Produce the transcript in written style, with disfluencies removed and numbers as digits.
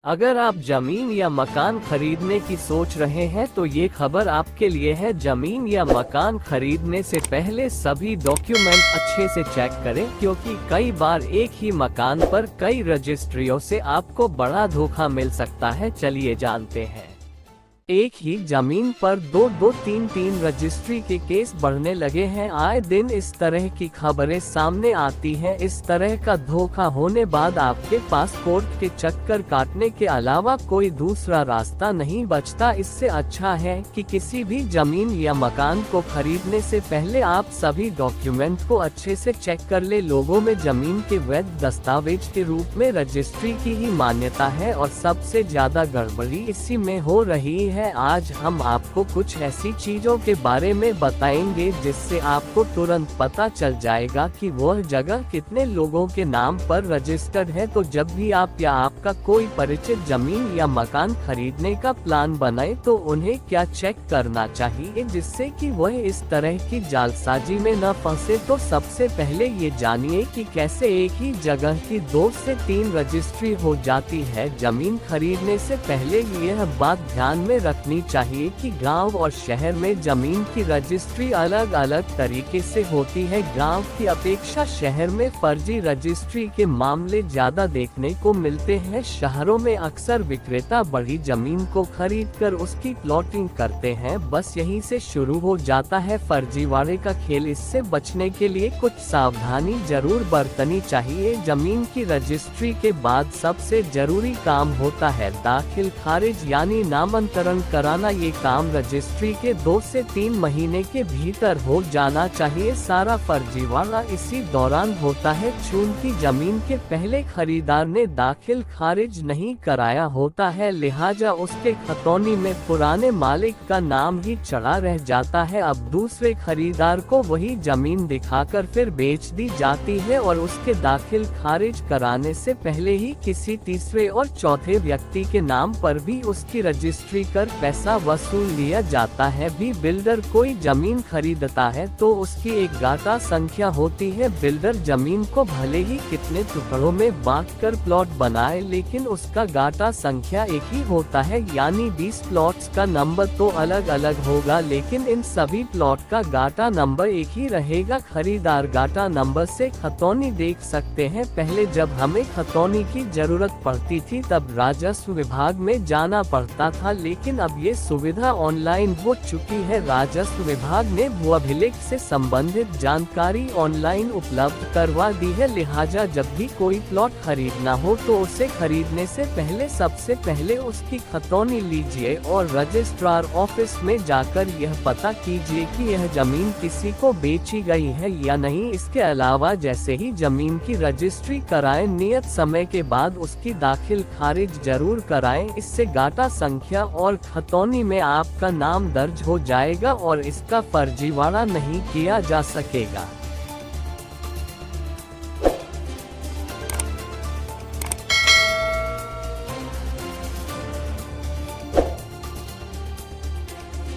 अगर आप जमीन या मकान खरीदने की सोच रहे हैं तो ये खबर आपके लिए है। जमीन या मकान खरीदने से पहले सभी डॉक्यूमेंट अच्छे से चेक करें, क्योंकि कई बार एक ही मकान पर कई रजिस्ट्रियों से आपको बड़ा धोखा मिल सकता है। चलिए जानते हैं। एक ही जमीन पर दो तीन रजिस्ट्री के केस बढ़ने लगे हैं। आए दिन इस तरह की खबरें सामने आती हैं। इस तरह का धोखा होने बाद आपके पास कोर्ट के चक्कर काटने के अलावा कोई दूसरा रास्ता नहीं बचता। इससे अच्छा है कि किसी भी जमीन या मकान को खरीदने से पहले आप सभी डॉक्यूमेंट को अच्छे से चेक कर ले। लोगों में जमीन के वैध दस्तावेज के रूप में रजिस्ट्री की ही मान्यता है और सबसे ज्यादा गड़बड़ी इसी में हो रही है। आज हम आपको कुछ ऐसी चीजों के बारे में बताएंगे जिससे आपको तुरंत पता चल जाएगा कि वह जगह कितने लोगों के नाम पर रजिस्टर्ड है। तो जब भी आप या आपका कोई परिचित जमीन या मकान खरीदने का प्लान बनाए तो उन्हें क्या चेक करना चाहिए जिससे कि वह इस तरह की जालसाजी में न फंसे। तो सबसे पहले ये जानिए कि कैसे एक ही जगह की 2 से 3 रजिस्ट्री हो जाती है। जमीन खरीदने से पहले यह बात ध्यान में रखनी चाहिए कि गांव और शहर में जमीन की रजिस्ट्री अलग अलग तरीके से होती है। गांव की अपेक्षा शहर में फर्जी रजिस्ट्री के मामले ज्यादा देखने को मिलते हैं। शहरों में अक्सर विक्रेता बड़ी जमीन को खरीदकर उसकी प्लॉटिंग करते हैं। बस यहीं से शुरू हो जाता है फर्जीवाड़े का खेल। इससे बचने के लिए कुछ सावधानी जरूर बरतनी चाहिए। जमीन की रजिस्ट्री के बाद सबसे जरूरी काम होता है दाखिल खारिज यानी नामांतरण कराना। ये काम रजिस्ट्री के 2 से 3 महीने के भीतर हो जाना चाहिए। सारा फर्जीवाड़ा इसी दौरान होता है। चूंकि जमीन के पहले खरीदार ने दाखिल खारिज नहीं कराया होता है, लिहाजा उसके खतौनी में पुराने मालिक का नाम ही चढ़ा रह जाता है। अब दूसरे खरीदार को वही जमीन दिखाकर फिर बेच दी जाती है और उसके दाखिल खारिज कराने से पहले ही किसी तीसरे और चौथे व्यक्ति के नाम पर भी उसकी रजिस्ट्री कर पैसा वसूल लिया जाता है। भी बिल्डर कोई जमीन खरीदता है तो उसकी एक गाटा संख्या होती है। बिल्डर जमीन को भले ही कितने टुकड़ों में बांटकर प्लॉट बनाए, लेकिन उसका गाटा संख्या एक ही होता है। यानी 20 प्लॉट्स का नंबर तो अलग अलग होगा, लेकिन इन सभी प्लॉट का गाटा नंबर एक ही रहेगा। खरीदार गाटा नंबर से खतौनी देख सकते हैं। पहले जब हमें खतौनी की जरूरत पड़ती थी तब राजस्व विभाग में जाना पड़ता था, लेकिन अब ये सुविधा ऑनलाइन हो चुकी है। राजस्व विभाग ने भू-अभिलेख से संबंधित जानकारी ऑनलाइन उपलब्ध करवा दी है। लिहाजा जब भी कोई प्लॉट खरीदना हो तो उसे खरीदने से पहले सबसे पहले उसकी खतौनी लीजिए और रजिस्ट्रार ऑफिस में जाकर यह पता कीजिए कि यह जमीन किसी को बेची गई है या नहीं। इसके अलावा जैसे ही जमीन की रजिस्ट्री कराएं, नियत समय के बाद उसकी दाखिल खारिज जरूर कराएं। इससे गाटा संख्या और खतौनी में आपका नाम दर्ज हो जाएगा और इसका फर्जीवाड़ा नहीं किया जा सकेगा।